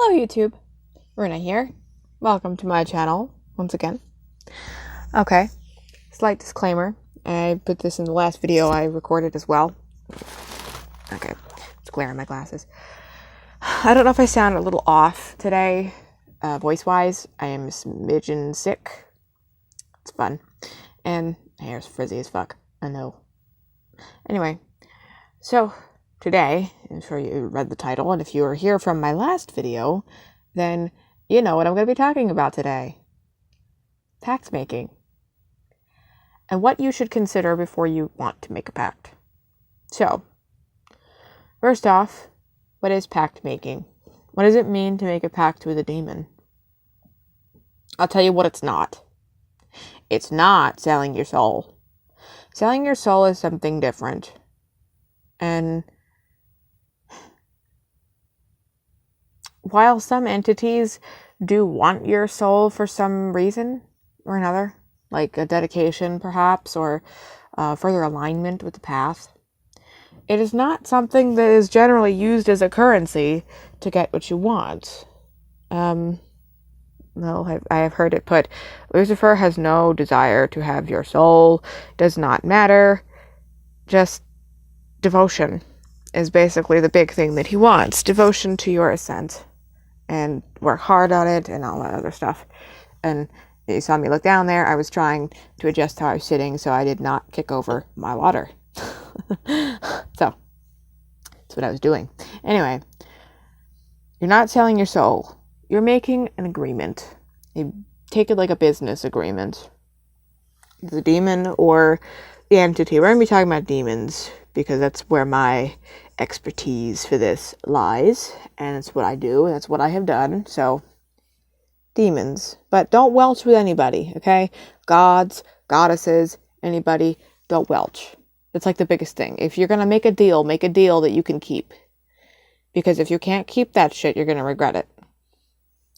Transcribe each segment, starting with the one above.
Hello YouTube, Runa here. Welcome to my channel once again. Okay, slight disclaimer. I put this in the last video I recorded as well. Okay, it's glare in my glasses. I don't know if I sound a little off today, voice-wise. I am a smidgen sick. It's fun. And my hair's frizzy as fuck. I know. Anyway, so today, I'm sure you read the title, and if you were here from my last video, then you know what I'm going to be talking about today. Pact making. And what you should consider before you want to make a pact. So, first off, what is pact making? What does it mean to make a pact with a demon? I'll tell you what it's not. It's not selling your soul. Selling your soul is something different. And while some entities do want your soul for some reason or another, like a dedication perhaps, or further alignment with the path, it is not something that is generally used as a currency to get what you want. Well, I have heard it put, Lucifer has no desire to have your soul, does not matter, just devotion is basically the big thing that he wants. Devotion to your ascent. And work hard on it and all that other stuff. And you saw me look down there. I was trying to adjust how I was sitting so I did not kick over my water. So, that's what I was doing. Anyway, you're not selling your soul. You're making an agreement. You take it like a business agreement. The demon or the entity. We're going to be talking about demons because that's where my expertise for this lies, and it's what I do, and it's what I have done. So, demons. But don't welch with anybody, okay? Gods, goddesses, anybody, don't welch. It's like the biggest thing. If you're going to make a deal that you can keep. Because if you can't keep that shit, you're going to regret it.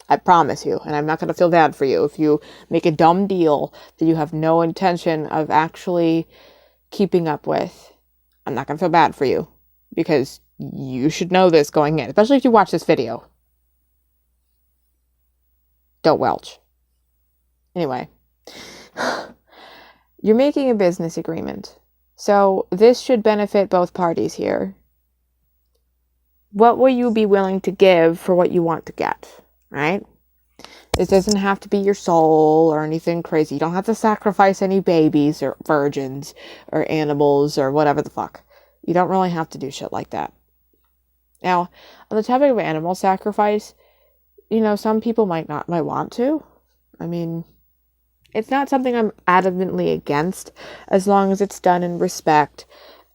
I promise you. And I'm not going to feel bad for you if you make a dumb deal that you have no intention of actually keeping up with. I'm not going to feel bad for you. Because you should know this going in. Especially if you watch this video. Don't welch. Anyway. You're making a business agreement. So this should benefit both parties here. What will you be willing to give for what you want to get? Right? It doesn't have to be your soul or anything crazy. You don't have to sacrifice any babies or virgins or animals or whatever the fuck. You don't really have to do shit like that. Now, on the topic of animal sacrifice, some people might want to. I mean, it's not something I'm adamantly against as long as it's done in respect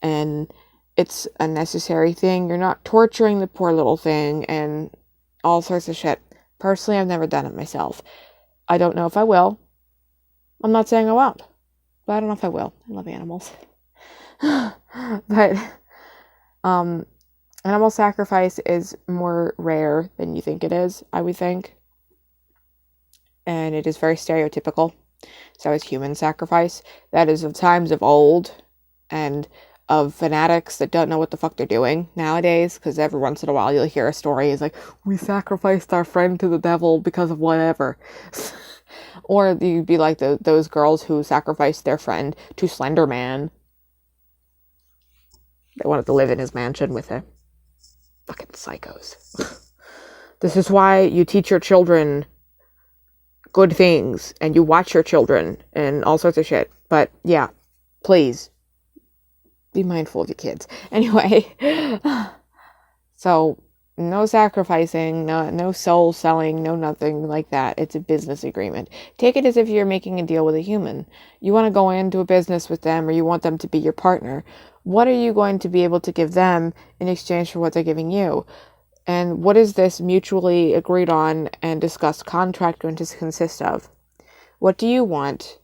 and it's a necessary thing. You're not torturing the poor little thing and all sorts of shit. Personally, I've never done it myself. I don't know if I will. I'm not saying I won't, but I don't know if I will. I love animals. But animal sacrifice is more rare than you think it is, I would think. And it is very stereotypical. So is human sacrifice. That is of times of old and of fanatics that don't know what the fuck they're doing nowadays, because every once in a while you'll hear a story is like, we sacrificed our friend to the devil because of whatever. Or you'd be like those girls who sacrificed their friend to Slender Man. They wanted to live in his mansion with him. Fucking psychos. This is why you teach your children good things and you watch your children and all sorts of shit. But yeah, please be mindful of your kids. Anyway, so no sacrificing, no soul selling, no nothing like that. It's a business agreement. Take it as if you're making a deal with a human. You want to go into a business with them or you want them to be your partner. What are you going to be able to give them in exchange for what they're giving you? And what is this mutually agreed on and discussed contract going to consist of? What do you want?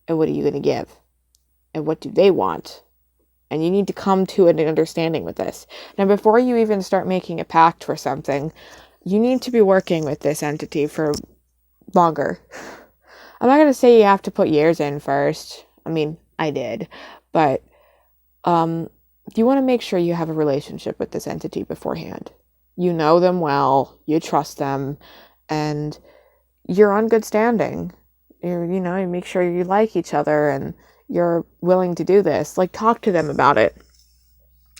And what are you going to give? And what do they want? And you need to come to an understanding with this. Now, before you even start making a pact for something, you need to be working with this entity for longer. I'm not going to say you have to put years in first. I mean, I did. But you want to make sure you have a relationship with this entity beforehand. You know them well, you trust them, and you're on good standing. You make sure you like each other and you're willing to do this. Like, talk to them about it.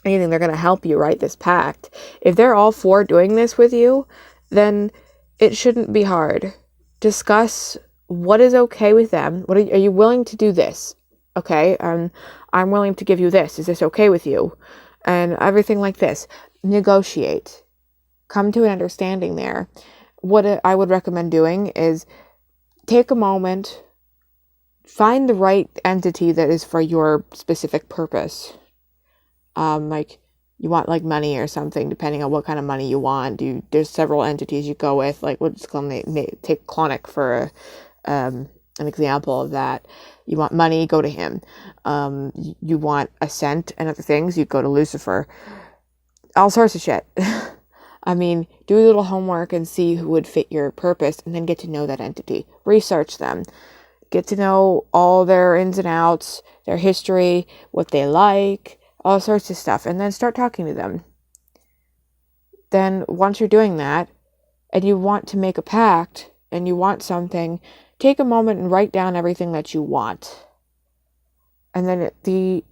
Anything, they're going to help you write this pact. If they're all for doing this with you, then it shouldn't be hard. Discuss what is okay with them. Are you willing to do this? Okay, I'm willing to give you this. Is this okay with you? And everything like this. Negotiate. Come to an understanding there. What I would recommend doing is take a moment, find the right entity that is for your specific purpose. Like, you want like money or something, depending on what kind of money you want. There's several entities you go with. Like, what's called, take Clonic for an example of that. You want money, go to him. You want ascent and other things, you go to Lucifer. All sorts of shit. I mean, do a little homework and see who would fit your purpose, and then get to know that entity. Research them. Get to know all their ins and outs, their history, what they like, all sorts of stuff, and then start talking to them. Then once you're doing that, and you want to make a pact, and you want something, take a moment and write down everything that you want. And then the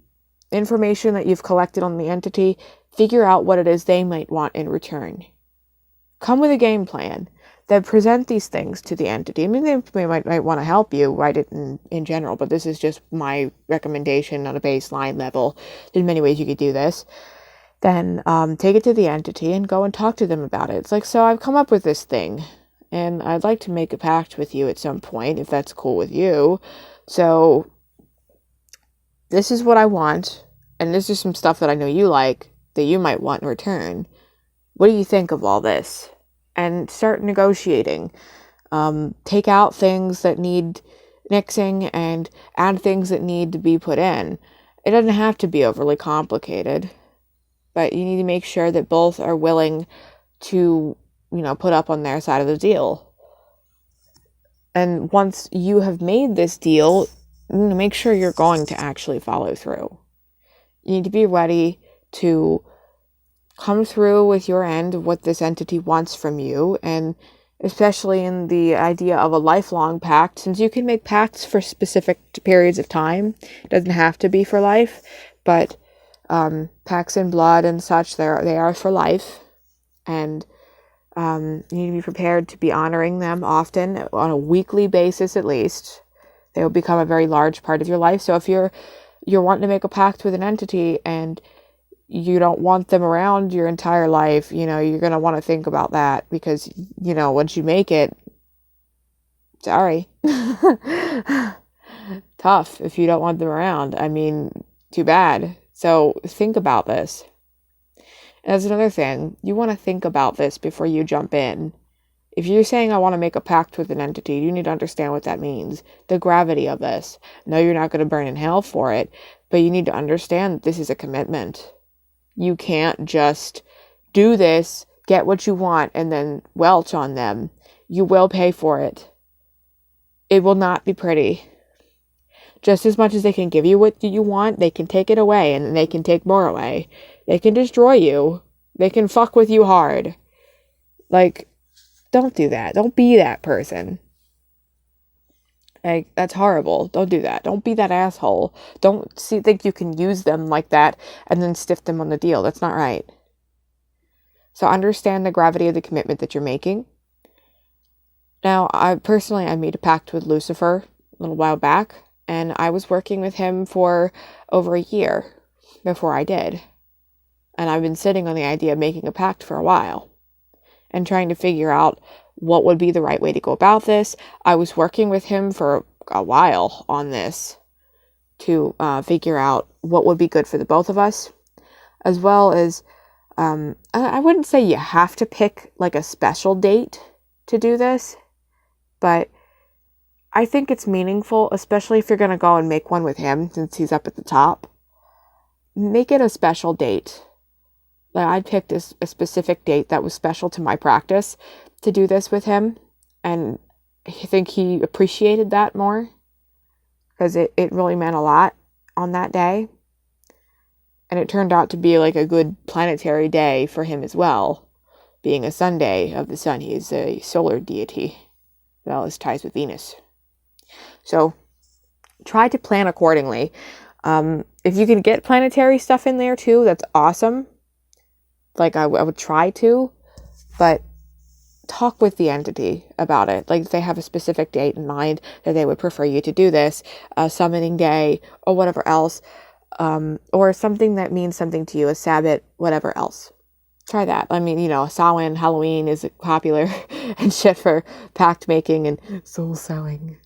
information that you've collected on the entity, figure out what it is they might want in return. Come with a game plan. Then present these things to the entity. I mean, they might want to help you write it in general, but this is just my recommendation on a baseline level. There's many ways you could do this. Then take it to the entity and go and talk to them about it. It's like, so I've come up with this thing, and I'd like to make a pact with you at some point, if that's cool with you. So this is what I want, and this is some stuff that I know you like, that you might want in return. What do you think of all this? And start negotiating. Take out things that need nixing and add things that need to be put in. It doesn't have to be overly complicated, but you need to make sure that both are willing to, put up on their side of the deal. And once you have made this deal, make sure you're going to actually follow through. You need to be ready to come through with your end of what this entity wants from you, and especially in the idea of a lifelong pact, since you can make pacts for specific periods of time. It doesn't have to be for life, but pacts in blood and such, they are for life, and you need to be prepared to be honoring them often, on a weekly basis at least. They will become a very large part of your life. So if you're wanting to make a pact with an entity and you don't want them around your entire life, you're going to want to think about that, because, once you make it, sorry. Tough if you don't want them around. I mean, too bad. So think about this. And that's another thing. You want to think about this before you jump in. If you're saying, I want to make a pact with an entity, you need to understand what that means. The gravity of this. No, you're not going to burn in hell for it, but you need to understand that this is a commitment. You can't just do this, get what you want, and then welch on them. You will pay for it. It will not be pretty. Just as much as they can give you what you want, they can take it away, and they can take more away. They can destroy you. They can fuck with you hard. Like, don't do that. Don't be that person. Like, that's horrible. Don't do that. Don't be that asshole. Don't think you can use them like that and then stiff them on the deal. That's not right. So understand the gravity of the commitment that you're making. Now, I made a pact with Lucifer a little while back, and I was working with him for over a year before I did. And I've been sitting on the idea of making a pact for a while and trying to figure out what would be the right way to go about this. I was working with him for a while on this to figure out what would be good for the both of us, as well as, I wouldn't say you have to pick like a special date to do this, but I think it's meaningful, especially if you're going to go and make one with him, since he's up at the top. Make it a special date. Like, I picked a specific date that was special to my practice to do this with him, and I think he appreciated that more, because it really meant a lot on that day, and it turned out to be like a good planetary day for him as well, being a Sunday of the sun. He is a solar deity, as well as ties with Venus. So try to plan accordingly. If you can get planetary stuff in there too, that's awesome. Like I would try to, but talk with the entity about it. Like if they have a specific date in mind that they would prefer you to do this, a summoning day or whatever else, or something that means something to you, a Sabbath, whatever else. Try that. I mean, Samhain, Halloween is popular and shit for pact making and soul sewing.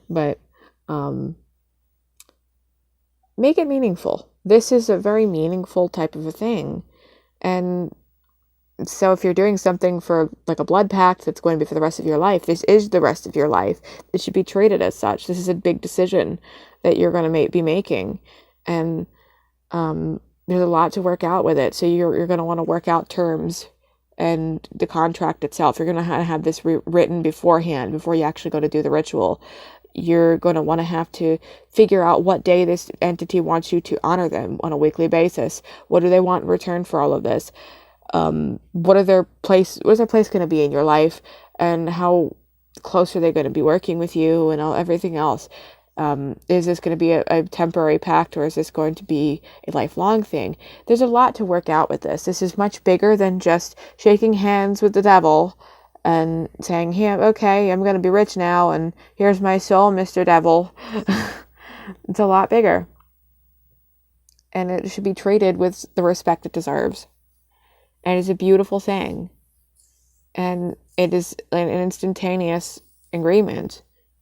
But make it meaningful. This is a very meaningful type of a thing. And so if you're doing something for like a blood pact that's going to be for the rest of your life, this is the rest of your life. It should be treated as such. This is a big decision that you're going to be making. And there's a lot to work out with it. So you're going to want to work out terms and the contract itself. You're going to have this written beforehand, before you actually go to do the ritual. You're going to want to have to figure out what day this entity wants you to honor them on a weekly basis. What do they want in return for all of this? What is their place going to be in your life, and how close are they going to be working with you, and everything else? Is this going to be a temporary pact, or is this going to be a lifelong thing? There's a lot to work out with this. This is much bigger than just shaking hands with the devil and saying, "Hey, okay, I'm going to be rich now, and here's my soul, Mr. Devil." It's a lot bigger, and it should be treated with the respect it deserves. And it's a beautiful thing. And it is an instantaneous agreement.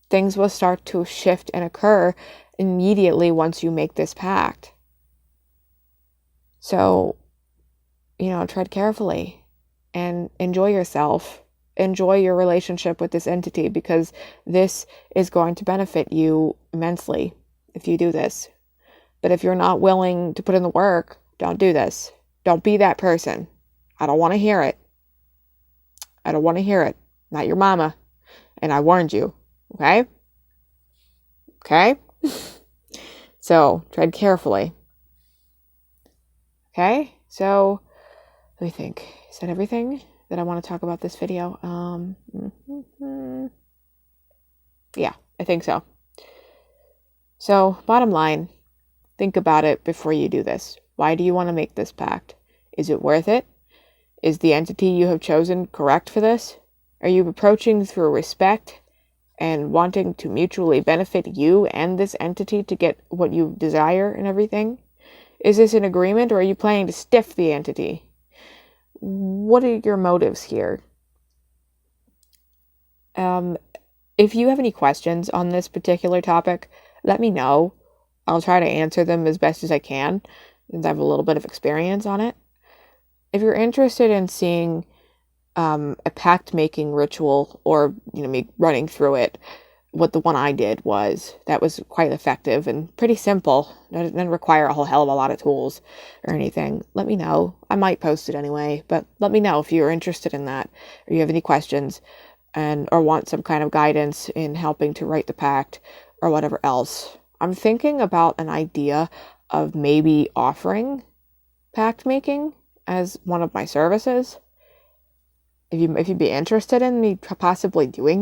Things will start to shift and occur immediately once you make this pact. So, tread carefully and enjoy yourself. Enjoy your relationship with this entity, because this is going to benefit you immensely if you do this. But if you're not willing to put in the work, don't do this. Don't be that person. I don't want to hear it. I don't want to hear it. Not your mama. And I warned you. Okay? Okay? So, tread carefully. Okay? So, let me think. Is that everything that I want to talk about this video? Yeah, I think so. So, bottom line, think about it before you do this. Why do you want to make this pact? Is it worth it? Is the entity you have chosen correct for this? Are you approaching through respect and wanting to mutually benefit you and this entity to get what you desire and everything? Is this an agreement, or are you planning to stiff the entity? What are your motives here? If you have any questions on this particular topic, let me know. I'll try to answer them as best as I can, since I have a little bit of experience on it. If you're interested in seeing a pact making ritual, or me running through it, what the one I did was, that was quite effective and pretty simple. It didn't require a whole hell of a lot of tools or anything. Let me know. I might post it anyway, but let me know if you're interested in that, or you have any questions, or want some kind of guidance in helping to write the pact or whatever else. I'm thinking about an idea of maybe offering pact making as one of my services. If you'd be interested in me possibly doing that.